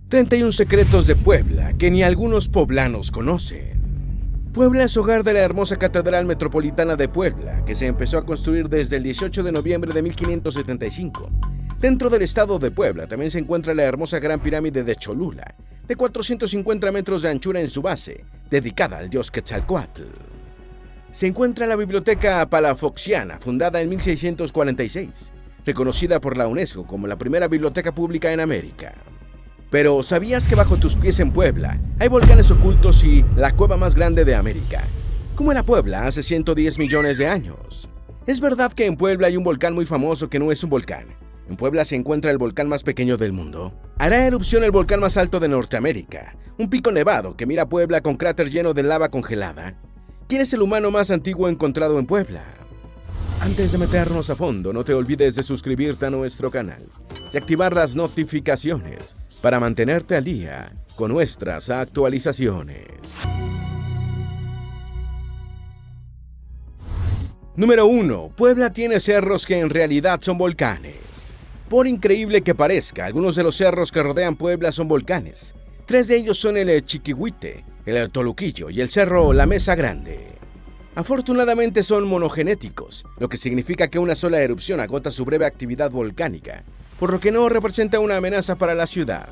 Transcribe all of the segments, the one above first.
31 secretos de Puebla que ni algunos poblanos conocen. Puebla es hogar de la hermosa Catedral Metropolitana de Puebla, que se empezó a construir desde el 18 de noviembre de 1575. Dentro del estado de Puebla también se encuentra la hermosa Gran Pirámide de Cholula, de 450 metros de anchura en su base, dedicada al dios Quetzalcóatl. Se encuentra la Biblioteca Palafoxiana, fundada en 1646, reconocida por la UNESCO como la primera biblioteca pública en América. Pero ¿sabías que bajo tus pies en Puebla hay volcanes ocultos y la cueva más grande de América? ¿Cómo era Puebla hace 110 millones de años? Es verdad que en Puebla hay un volcán muy famoso que no es un volcán. En Puebla se encuentra el volcán más pequeño del mundo. Hará erupción el volcán más alto de Norteamérica, un pico nevado que mira a Puebla con cráter lleno de lava congelada. ¿Quién es el humano más antiguo encontrado en Puebla? Antes de meternos a fondo, no te olvides de suscribirte a nuestro canal y activar las notificaciones para mantenerte al día con nuestras actualizaciones. Número 1. Puebla tiene cerros que en realidad son volcanes. Por increíble que parezca, algunos de los cerros que rodean Puebla son volcanes. 3 de ellos son el Chiquihuite, el Toluquillo y el cerro La Mesa Grande. Afortunadamente son monogenéticos, lo que significa que una sola erupción agota su breve actividad volcánica, por lo que no representa una amenaza para la ciudad.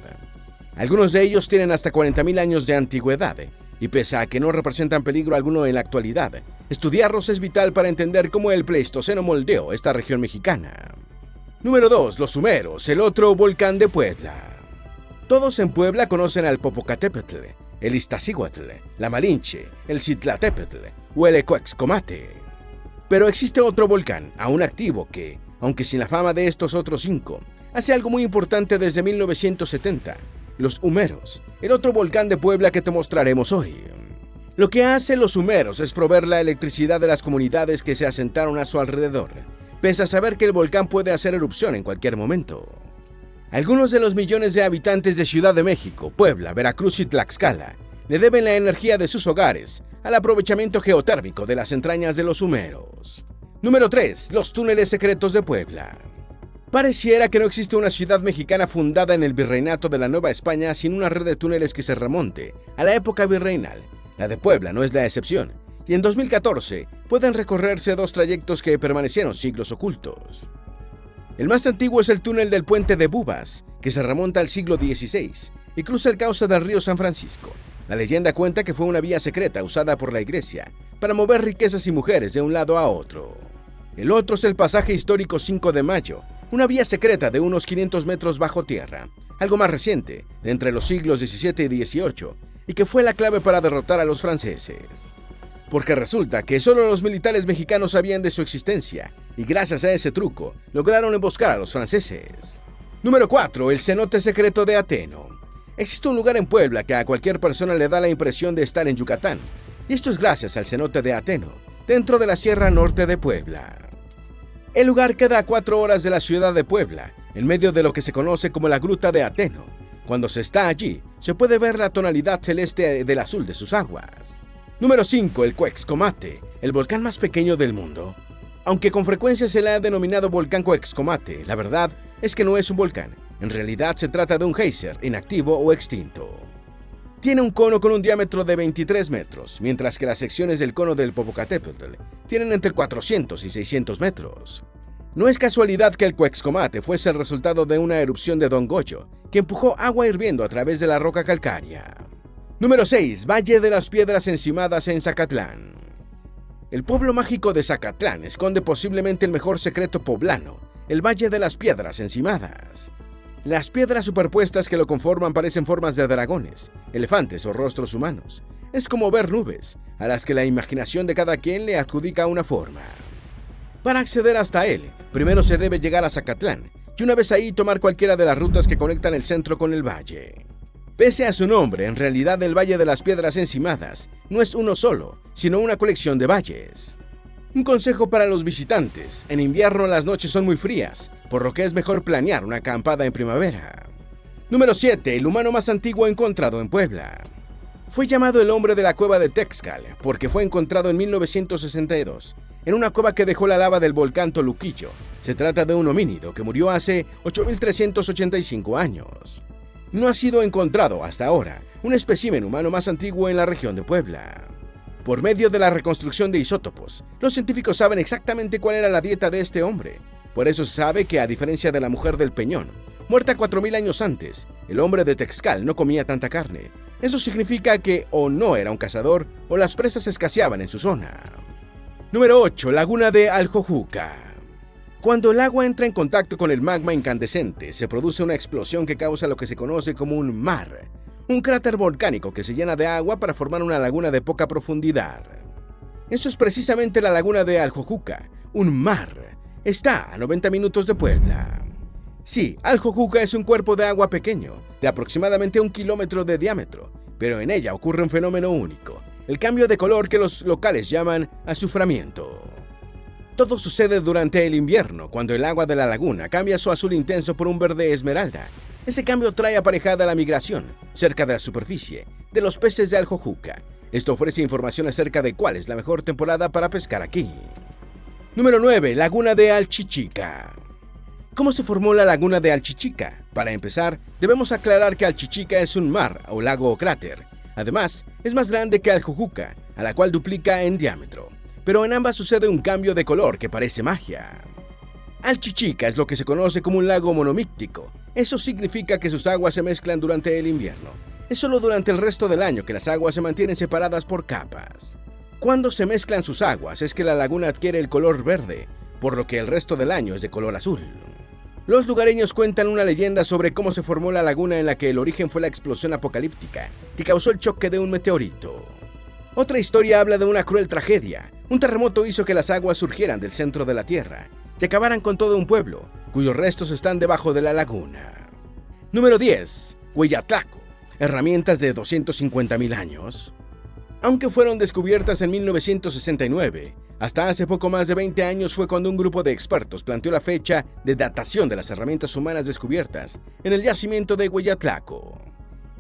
Algunos de ellos tienen hasta 40.000 años de antigüedad, y pese a que no representan peligro alguno en la actualidad, estudiarlos es vital para entender cómo el Pleistoceno moldeó esta región mexicana. Número 2. Los Humeros, el otro volcán de Puebla. Todos en Puebla conocen al Popocatépetl, el Iztaccíhuatl, la Malinche, el Citlaltépetl o el Cuexcomate. Pero existe otro volcán, aún activo, que, aunque sin la fama de estos otros 5, hace algo muy importante desde 1970, los Humeros, el otro volcán de Puebla que te mostraremos hoy. Lo que hace los Humeros es proveer la electricidad de las comunidades que se asentaron a su alrededor, pese a saber que el volcán puede hacer erupción en cualquier momento. Algunos de los millones de habitantes de Ciudad de México, Puebla, Veracruz y Tlaxcala le deben la energía de sus hogares al aprovechamiento geotérmico de las entrañas de los Humeros. Número 3. Los túneles secretos de Puebla. Pareciera que no existe una ciudad mexicana fundada en el virreinato de la Nueva España sin una red de túneles que se remonte a la época virreinal. La de Puebla no es la excepción, y en 2014 pueden recorrerse 2 trayectos que permanecieron siglos ocultos. El más antiguo es el túnel del Puente de Bubas, que se remonta al siglo XVI y cruza el cauce del río San Francisco. La leyenda cuenta que fue una vía secreta usada por la iglesia para mover riquezas y mujeres de un lado a otro. El otro es el pasaje histórico 5 de Mayo, una vía secreta de unos 500 metros bajo tierra, algo más reciente, de entre los siglos XVII y XVIII, y que fue la clave para derrotar a los franceses. Porque resulta que solo los militares mexicanos sabían de su existencia, y gracias a ese truco, lograron emboscar a los franceses. Número 4. El cenote secreto de Ateno. Existe un lugar en Puebla que a cualquier persona le da la impresión de estar en Yucatán, y esto es gracias al cenote de Ateno, dentro de la Sierra Norte de Puebla. El lugar queda a 4 horas de la ciudad de Puebla, en medio de lo que se conoce como la Gruta de Ateno. Cuando se está allí, se puede ver la tonalidad celeste del azul de sus aguas. Número 5. El Cuexcomate, el volcán más pequeño del mundo. Aunque con frecuencia se le ha denominado volcán Cuexcomate, la verdad es que no es un volcán. En realidad se trata de un geyser inactivo o extinto. Tiene un cono con un diámetro de 23 metros, mientras que las secciones del cono del Popocatépetl tienen entre 400 y 600 metros. No es casualidad que el Cuexcomate fuese el resultado de una erupción de Don Goyo, que empujó agua hirviendo a través de la roca calcárea. Número 6. Valle de las Piedras Encimadas en Zacatlán. El pueblo mágico de Zacatlán esconde posiblemente el mejor secreto poblano, el Valle de las Piedras Encimadas. Las piedras superpuestas que lo conforman parecen formas de dragones, elefantes o rostros humanos. Es como ver nubes, a las que la imaginación de cada quien le adjudica una forma. Para acceder hasta él, primero se debe llegar a Zacatlán, y una vez ahí tomar cualquiera de las rutas que conectan el centro con el valle. Pese a su nombre, en realidad el Valle de las Piedras Encimadas no es uno solo, sino una colección de valles. Un consejo para los visitantes: en invierno las noches son muy frías, por lo que es mejor planear una acampada en primavera. Número 7. El humano más antiguo encontrado en Puebla. Fue llamado el hombre de la cueva de Texcal porque fue encontrado en 1962 en una cueva que dejó la lava del volcán Toluquillo. Se trata de un homínido que murió hace 8.385 años. No ha sido encontrado hasta ahora un espécimen humano más antiguo en la región de Puebla. Por medio de la reconstrucción de isótopos, los científicos saben exactamente cuál era la dieta de este hombre. Por eso se sabe que, a diferencia de la mujer del Peñón, muerta 4000 años antes, el hombre de Texcal no comía tanta carne. Eso significa que o no era un cazador o las presas escaseaban en su zona. Número 8. Laguna de Aljojuca. Cuando el agua entra en contacto con el magma incandescente, se produce una explosión que causa lo que se conoce como un mar, un cráter volcánico que se llena de agua para formar una laguna de poca profundidad. Eso es precisamente la laguna de Aljojuca, un mar. Está a 90 minutos de Puebla. Sí, Aljojuca es un cuerpo de agua pequeño, de aproximadamente 1 kilómetro de diámetro, pero en ella ocurre un fenómeno único, el cambio de color que los locales llaman azuframiento. Todo sucede durante el invierno, cuando el agua de la laguna cambia su azul intenso por un verde esmeralda. Ese cambio trae aparejada la migración, cerca de la superficie, de los peces de Aljojuca. Esto ofrece información acerca de cuál es la mejor temporada para pescar aquí. Número 9. Laguna de Alchichica. ¿Cómo se formó la laguna de Alchichica? Para empezar, debemos aclarar que Alchichica es un mar o lago o cráter. Además, es más grande que Aljojuca, a la cual duplica en diámetro. Pero en ambas sucede un cambio de color que parece magia. Alchichica es lo que se conoce como un lago monomíctico. Eso significa que sus aguas se mezclan durante el invierno. Es solo durante el resto del año que las aguas se mantienen separadas por capas. Cuando se mezclan sus aguas es que la laguna adquiere el color verde, por lo que el resto del año es de color azul. Los lugareños cuentan una leyenda sobre cómo se formó la laguna, en la que el origen fue la explosión apocalíptica que causó el choque de un meteorito. Otra historia habla de una cruel tragedia. Un terremoto hizo que las aguas surgieran del centro de la tierra y acabaran con todo un pueblo, cuyos restos están debajo de la laguna. Número 10. Hueyatlaco. Herramientas de 250.000 años. Aunque fueron descubiertas en 1969, hasta hace poco más de 20 años fue cuando un grupo de expertos planteó la fecha de datación de las herramientas humanas descubiertas en el yacimiento de Hueyatlaco.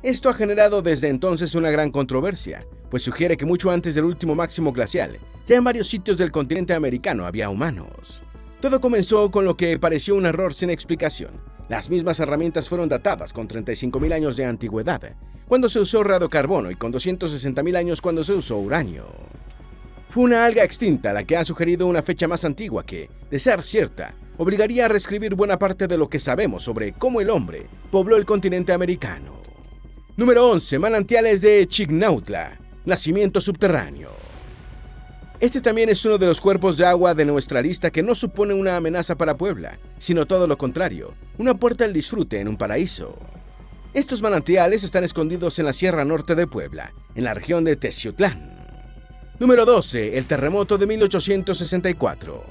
Esto ha generado desde entonces una gran controversia, pues sugiere que mucho antes del último máximo glacial, ya en varios sitios del continente americano había humanos. Todo comenzó con lo que pareció un error sin explicación. Las mismas herramientas fueron datadas con 35.000 años de antigüedad, cuando se usó radiocarbono, y con 260.000 años cuando se usó uranio. Fue una alga extinta la que ha sugerido una fecha más antigua que, de ser cierta, obligaría a reescribir buena parte de lo que sabemos sobre cómo el hombre pobló el continente americano. Número 11. Manantiales de Chignautla. Nacimiento subterráneo. Este también es uno de los cuerpos de agua de nuestra lista que no supone una amenaza para Puebla, sino todo lo contrario, una puerta al disfrute en un paraíso. Estos manantiales están escondidos en la Sierra Norte de Puebla, en la región de Teciutlán. Número 12. El terremoto de 1864.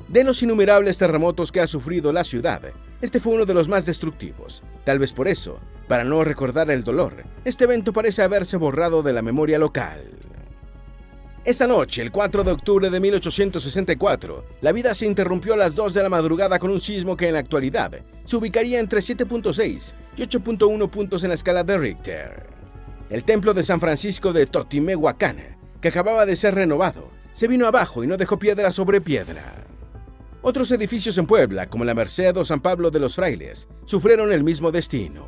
De los innumerables terremotos que ha sufrido la ciudad, este fue uno de los más destructivos. Tal vez por eso, para no recordar el dolor, este evento parece haberse borrado de la memoria local. Esa noche, el 4 de octubre de 1864, la vida se interrumpió a las 2 de la madrugada con un sismo que en la actualidad se ubicaría entre 7.6 y 8.1 puntos en la escala de Richter. El templo de San Francisco de Totimehuacán, que acababa de ser renovado, se vino abajo y no dejó piedra sobre piedra. Otros edificios en Puebla, como la Merced o San Pablo de los Frailes, sufrieron el mismo destino.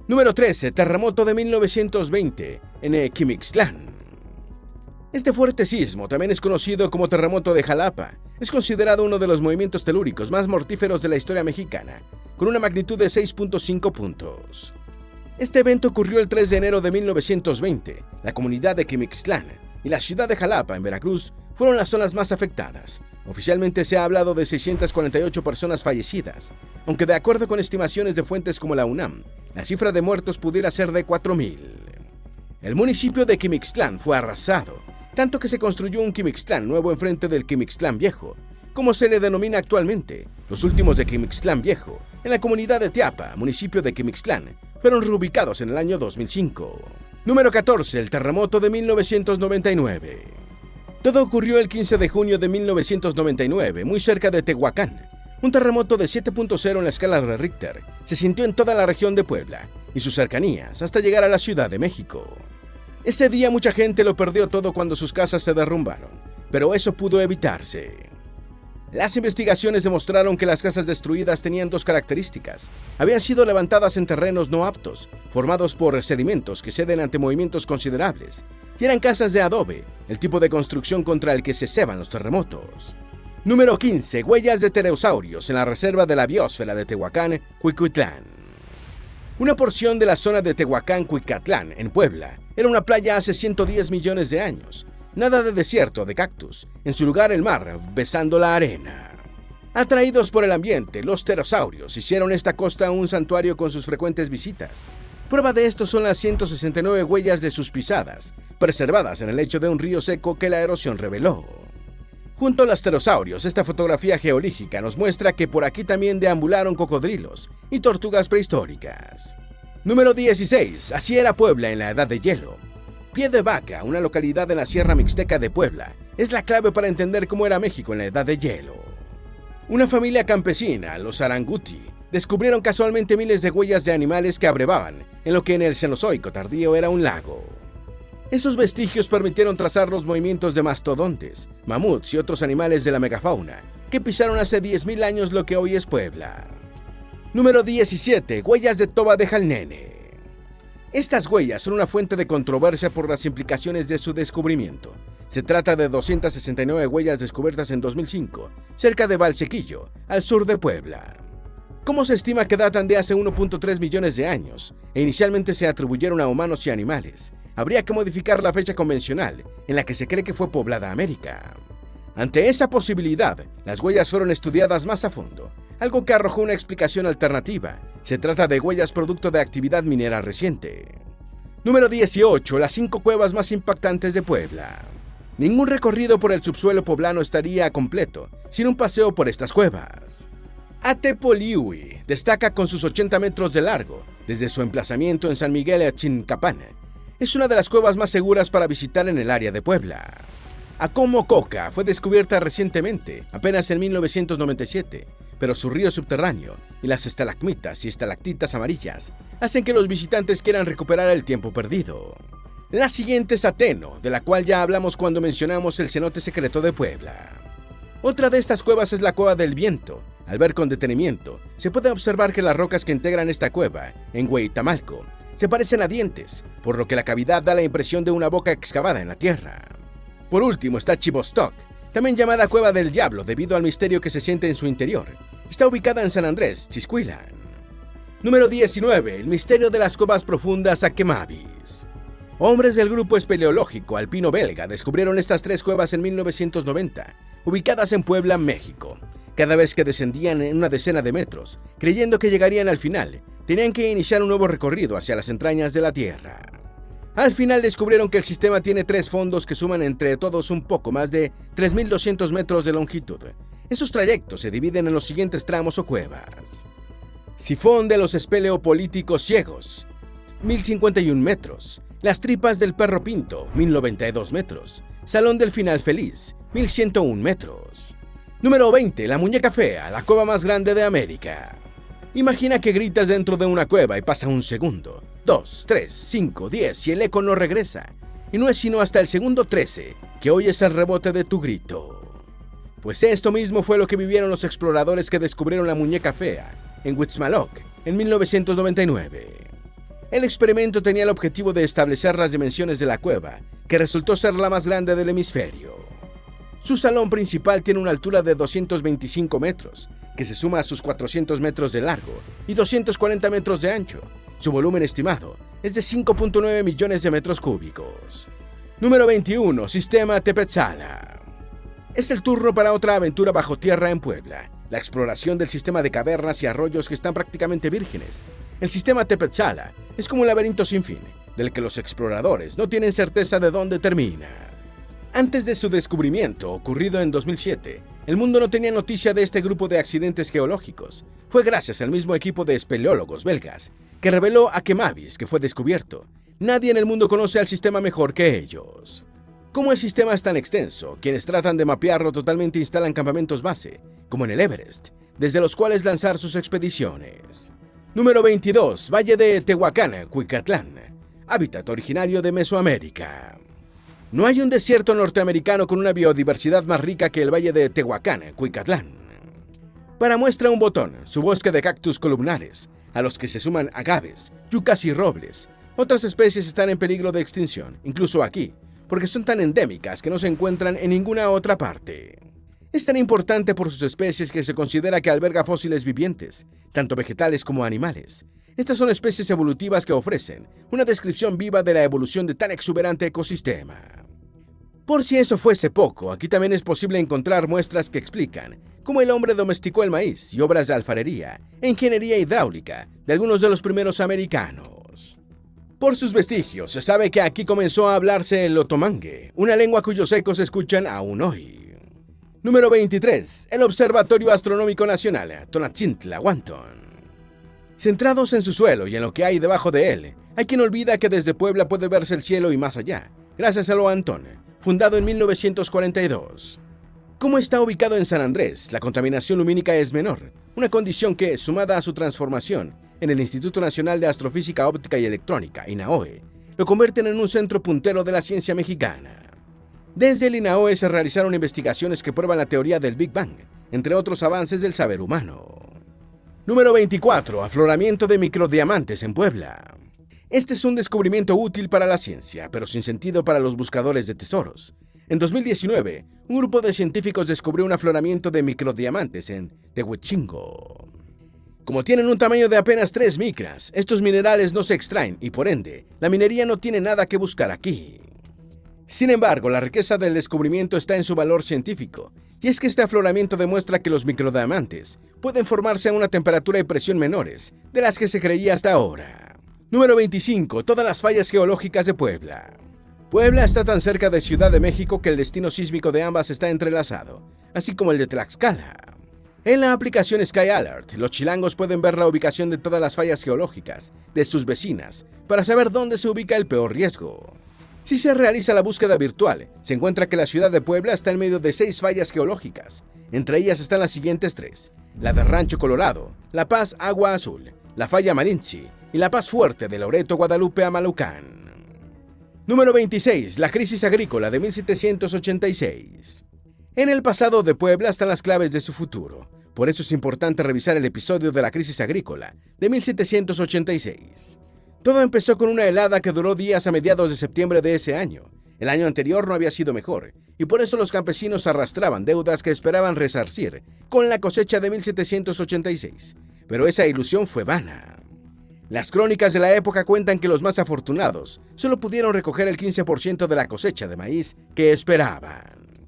Número 13. Terremoto de 1920 en Quimixtlán. Este fuerte sismo, también es conocido como terremoto de Jalapa, es considerado uno de los movimientos telúricos más mortíferos de la historia mexicana, con una magnitud de 6.5 puntos. Este evento ocurrió el 3 de enero de 1920. La comunidad de Quimixtlán y la ciudad de Jalapa, en Veracruz, fueron las zonas más afectadas. Oficialmente se ha hablado de 648 personas fallecidas, aunque de acuerdo con estimaciones de fuentes como la UNAM, la cifra de muertos pudiera ser de 4.000. El municipio de Quimixtlán fue arrasado, tanto que se construyó un Quimixtlán nuevo enfrente del Quimixtlán Viejo, como se le denomina actualmente. Los últimos de Quimixtlán Viejo, en la comunidad de Teapa, municipio de Quimixtlán, fueron reubicados en el año 2005. Número 14. El terremoto de 1999. Todo ocurrió el 15 de junio de 1999, muy cerca de Tehuacán. Un terremoto de 7.0 en la escala de Richter se sintió en toda la región de Puebla y sus cercanías hasta llegar a la Ciudad de México. Ese día mucha gente lo perdió todo cuando sus casas se derrumbaron, pero eso pudo evitarse. Las investigaciones demostraron que las casas destruidas tenían dos características. Habían sido levantadas en terrenos no aptos, formados por sedimentos que ceden ante movimientos considerables, y eran casas de adobe, el tipo de construcción contra el que se ceban los terremotos. Número 15. Huellas de pterosaurios en la reserva de la biosfera de Tehuacán, Cuicuitlán. Una porción de la zona de Tehuacán, Cuicatlán, en Puebla, era una playa hace 110 millones de años. Nada de desierto, de cactus. En su lugar, el mar, besando la arena. Atraídos por el ambiente, los pterosaurios hicieron esta costa un santuario con sus frecuentes visitas. Prueba de esto son las 169 huellas de sus pisadas, preservadas en el lecho de un río seco que la erosión reveló. Junto a los pterosaurios, esta fotografía geológica nos muestra que por aquí también deambularon cocodrilos y tortugas prehistóricas. Número 16. Así era Puebla en la Edad de Hielo. Pie de Vaca, una localidad en la Sierra Mixteca de Puebla, es la clave para entender cómo era México en la Edad de Hielo. Una familia campesina, los Aranguti, descubrieron casualmente miles de huellas de animales que abrevaban en lo que en el Cenozoico tardío era un lago. Esos vestigios permitieron trazar los movimientos de mastodontes, mamuts y otros animales de la megafauna que pisaron hace 10.000 años lo que hoy es Puebla. Número 17. Huellas de Toba de Jalnene. Estas huellas son una fuente de controversia por las implicaciones de su descubrimiento. Se trata de 269 huellas descubiertas en 2005, cerca de Valsequillo, al sur de Puebla. Como se estima que datan de hace 1.3 millones de años, e inicialmente se atribuyeron a humanos y animales, habría que modificar la fecha convencional en la que se cree que fue poblada América. Ante esa posibilidad, las huellas fueron estudiadas más a fondo, algo que arrojó una explicación alternativa. Se trata de huellas producto de actividad minera reciente. Número 18. Las 5 cuevas más impactantes de Puebla. Ningún recorrido por el subsuelo poblano estaría completo sin un paseo por estas cuevas. Atepolihui destaca con sus 80 metros de largo, desde su emplazamiento en San Miguel Chincapán. Es una de las cuevas más seguras para visitar en el área de Puebla. Acomococa fue descubierta recientemente, apenas en 1997, pero su río subterráneo y las estalagmitas y estalactitas amarillas hacen que los visitantes quieran recuperar el tiempo perdido. La siguiente es Ateno, de la cual ya hablamos cuando mencionamos el cenote secreto de Puebla. Otra de estas cuevas es la Cueva del Viento. Al ver con detenimiento, se puede observar que las rocas que integran esta cueva, en Hueytamalco, se parecen a dientes, por lo que la cavidad da la impresión de una boca excavada en la tierra. Por último está Chibostok, también llamada Cueva del Diablo debido al misterio que se siente en su interior. Está ubicada en San Andrés, Xiscuilán. Número 19. El misterio de las cuevas profundas Akemabis. Hombres del grupo espeleológico alpino belga descubrieron estas 3 cuevas en 1990, ubicadas en Puebla, México. Cada vez que descendían en una decena de metros, creyendo que llegarían al final, tenían que iniciar un nuevo recorrido hacia las entrañas de la Tierra. Al final descubrieron que el sistema tiene 3 fondos que suman entre todos un poco más de 3.200 metros de longitud. Esos trayectos se dividen en los siguientes tramos o cuevas. Sifón de los espeleopolíticos ciegos, 1.051 metros. Las tripas del perro pinto, 1.092 metros. Salón del final feliz, 1.101 metros. Número 20. La muñeca fea, la cueva más grande de América. Imagina que gritas dentro de una cueva y pasa un segundo, 2, 3, 5, 10 y el eco no regresa. Y no es sino hasta el segundo 13 que oyes el rebote de tu grito. Pues esto mismo fue lo que vivieron los exploradores que descubrieron la muñeca fea en Huitzmaloc en 1999. El experimento tenía el objetivo de establecer las dimensiones de la cueva, que resultó ser la más grande del hemisferio. Su salón principal tiene una altura de 225 metros, que se suma a sus 400 metros de largo y 240 metros de ancho. Su volumen estimado es de 5.9 millones de metros cúbicos. Número 21. Sistema Tepetzala. Es el turno para otra aventura bajo tierra en Puebla, la exploración del sistema de cavernas y arroyos que están prácticamente vírgenes. El sistema Tepetzala es como un laberinto sin fin, del que los exploradores no tienen certeza de dónde termina. Antes de su descubrimiento, ocurrido en 2007, el mundo no tenía noticia de este grupo de accidentes geológicos. Fue gracias al mismo equipo de espeleólogos belgas que reveló Akemabis que fue descubierto. Nadie en el mundo conoce al sistema mejor que ellos. Como el sistema es tan extenso, quienes tratan de mapearlo totalmente instalan campamentos base, como en el Everest, desde los cuales lanzar sus expediciones. Número 22. Valle de Tehuacán, Cuicatlán. Hábitat originario de Mesoamérica. No hay un desierto norteamericano con una biodiversidad más rica que el valle de Tehuacán, Cuicatlán. Para muestra un botón, su bosque de cactus columnares, a los que se suman agaves, yucas y robles. Otras especies están en peligro de extinción, incluso aquí, porque son tan endémicas que no se encuentran en ninguna otra parte. Es tan importante por sus especies que se considera que alberga fósiles vivientes, tanto vegetales como animales. Estas son especies evolutivas que ofrecen una descripción viva de la evolución de tan exuberante ecosistema. Por si eso fuese poco, aquí también es posible encontrar muestras que explican cómo el hombre domesticó el maíz y obras de alfarería e ingeniería hidráulica de algunos de los primeros americanos. Por sus vestigios, se sabe que aquí comenzó a hablarse el otomangue, una lengua cuyos ecos se escuchan aún hoy. Número 23. El Observatorio Astronómico Nacional, Tonantzintla-Huantón. Centrados en su suelo y en lo que hay debajo de él, hay quien olvida que desde Puebla puede verse el cielo y más allá, gracias al Huantón, fundado en 1942. Como está ubicado en San Andrés, la contaminación lumínica es menor, una condición que, sumada a su transformación en el Instituto Nacional de Astrofísica Óptica y Electrónica, INAOE, lo convierten en un centro puntero de la ciencia mexicana. Desde el INAOE se realizaron investigaciones que prueban la teoría del Big Bang, entre otros avances del saber humano. Número 24. Afloramiento de microdiamantes en Puebla. Este es un descubrimiento útil para la ciencia, pero sin sentido para los buscadores de tesoros. En 2019, un grupo de científicos descubrió un afloramiento de microdiamantes en Tehuitzingo. Como tienen un tamaño de apenas 3 micras, estos minerales no se extraen y por ende, la minería no tiene nada que buscar aquí. Sin embargo, la riqueza del descubrimiento está en su valor científico, y es que este afloramiento demuestra que los microdiamantes pueden formarse a una temperatura y presión menores de las que se creía hasta ahora. Número 25. Todas las fallas geológicas de Puebla. Puebla está tan cerca de Ciudad de México que el destino sísmico de ambas está entrelazado, así como el de Tlaxcala. En la aplicación Sky Alert, los chilangos pueden ver la ubicación de todas las fallas geológicas de sus vecinas para saber dónde se ubica el peor riesgo. Si se realiza la búsqueda virtual, se encuentra que la ciudad de Puebla está en medio de 6 fallas geológicas. Entre ellas están las siguientes 3: la de Rancho Colorado, La Paz Agua Azul, la falla Malinche y La Paz Fuerte de Loreto Guadalupe Amalucán. Número 26. La crisis agrícola de 1786. En el pasado de Puebla están las claves de su futuro. Por eso es importante revisar el episodio de la crisis agrícola de 1786. Todo empezó con una helada que duró días a mediados de septiembre de ese año. El año anterior no había sido mejor, y por eso los campesinos arrastraban deudas que esperaban resarcir con la cosecha de 1786. Pero esa ilusión fue vana. Las crónicas de la época cuentan que los más afortunados solo pudieron recoger el 15% de la cosecha de maíz que esperaban.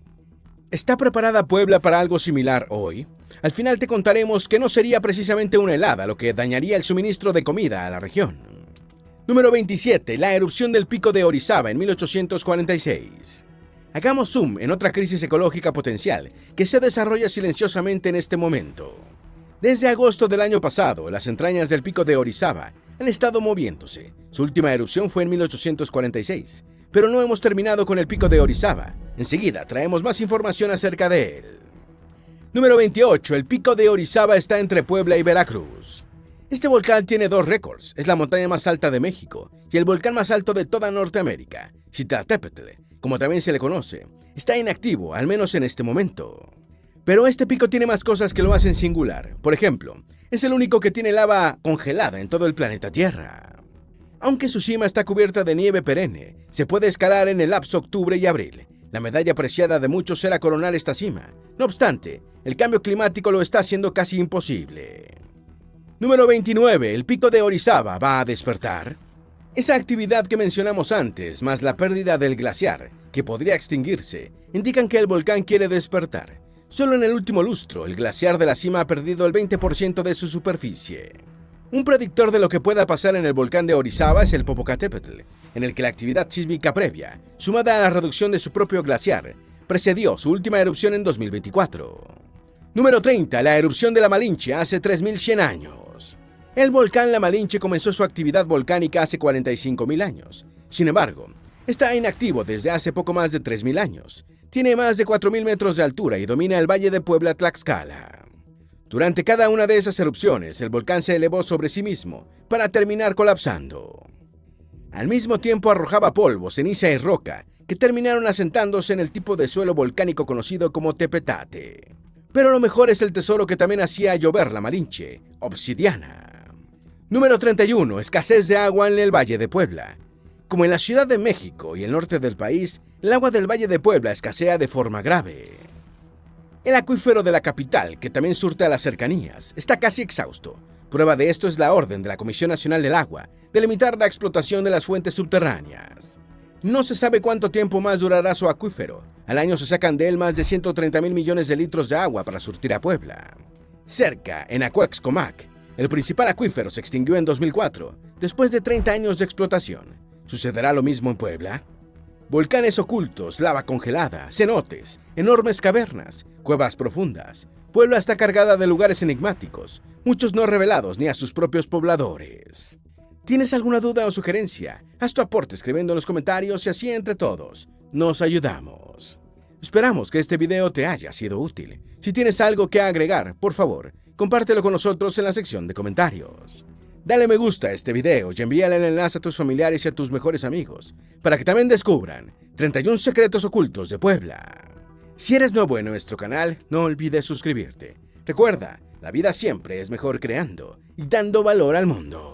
¿Está preparada Puebla para algo similar hoy? Al final te contaremos que no sería precisamente una helada lo que dañaría el suministro de comida a la región. Número 27. La erupción del Pico de Orizaba en 1846. Hagamos zoom en otra crisis ecológica potencial que se desarrolla silenciosamente en este momento. Desde agosto del año pasado, las entrañas del Pico de Orizaba han estado moviéndose. Su última erupción fue en 1846, pero no hemos terminado con el Pico de Orizaba. Enseguida traemos más información acerca de él. Número 28. El Pico de Orizaba está entre Puebla y Veracruz. Este volcán tiene 2 récords, es la montaña más alta de México y el volcán más alto de toda Norteamérica. Xitlaltépetl, como también se le conoce, está inactivo, al menos en este momento. Pero este pico tiene más cosas que lo hacen singular. Por ejemplo, es el único que tiene lava congelada en todo el planeta Tierra. Aunque su cima está cubierta de nieve perenne, se puede escalar en el lapso octubre y abril. La medalla preciada de muchos era coronar esta cima. No obstante, el cambio climático lo está haciendo casi imposible. Número 29. ¿El Pico de Orizaba va a despertar? Esa actividad que mencionamos antes, más la pérdida del glaciar, que podría extinguirse, indican que el volcán quiere despertar. Solo en el último lustro, el glaciar de la cima ha perdido el 20% de su superficie. Un predictor de lo que pueda pasar en el volcán de Orizaba es el Popocatépetl, en el que la actividad sísmica previa, sumada a la reducción de su propio glaciar, precedió su última erupción en 2024. Número 30. La erupción de la Malinche hace 3100 años. El volcán La Malinche comenzó su actividad volcánica hace 45.000 años. Sin embargo, está inactivo desde hace poco más de 3.000 años. Tiene más de 4.000 metros de altura y domina el valle de Puebla-Tlaxcala. Durante cada una de esas erupciones, el volcán se elevó sobre sí mismo para terminar colapsando. Al mismo tiempo arrojaba polvo, ceniza y roca que terminaron asentándose en el tipo de suelo volcánico conocido como tepetate. Pero lo mejor es el tesoro que también hacía llover la Malinche, obsidiana. Número 31. Escasez de agua en el Valle de Puebla. Como en la Ciudad de México y el norte del país, el agua del Valle de Puebla escasea de forma grave. El acuífero de la capital, que también surte a las cercanías, está casi exhausto. Prueba de esto es la orden de la Comisión Nacional del Agua de limitar la explotación de las fuentes subterráneas. No se sabe cuánto tiempo más durará su acuífero. Al año se sacan de él más de 130,000 millones de litros de agua para surtir a Puebla. Cerca, en Acuexcomac, el principal acuífero se extinguió en 2004, después de 30 años de explotación. ¿Sucederá lo mismo en Puebla? Volcanes ocultos, lava congelada, cenotes, enormes cavernas, cuevas profundas. Puebla está cargada de lugares enigmáticos, muchos no revelados ni a sus propios pobladores. ¿Tienes alguna duda o sugerencia? Haz tu aporte escribiendo en los comentarios y así entre todos nos ayudamos. Esperamos que este video te haya sido útil. Si tienes algo que agregar, por favor, compártelo con nosotros en la sección de comentarios. Dale me gusta a este video y envíale el enlace a tus familiares y a tus mejores amigos, para que también descubran 31 secretos ocultos de Puebla. Si eres nuevo en nuestro canal, no olvides suscribirte. Recuerda, la vida siempre es mejor creando y dando valor al mundo.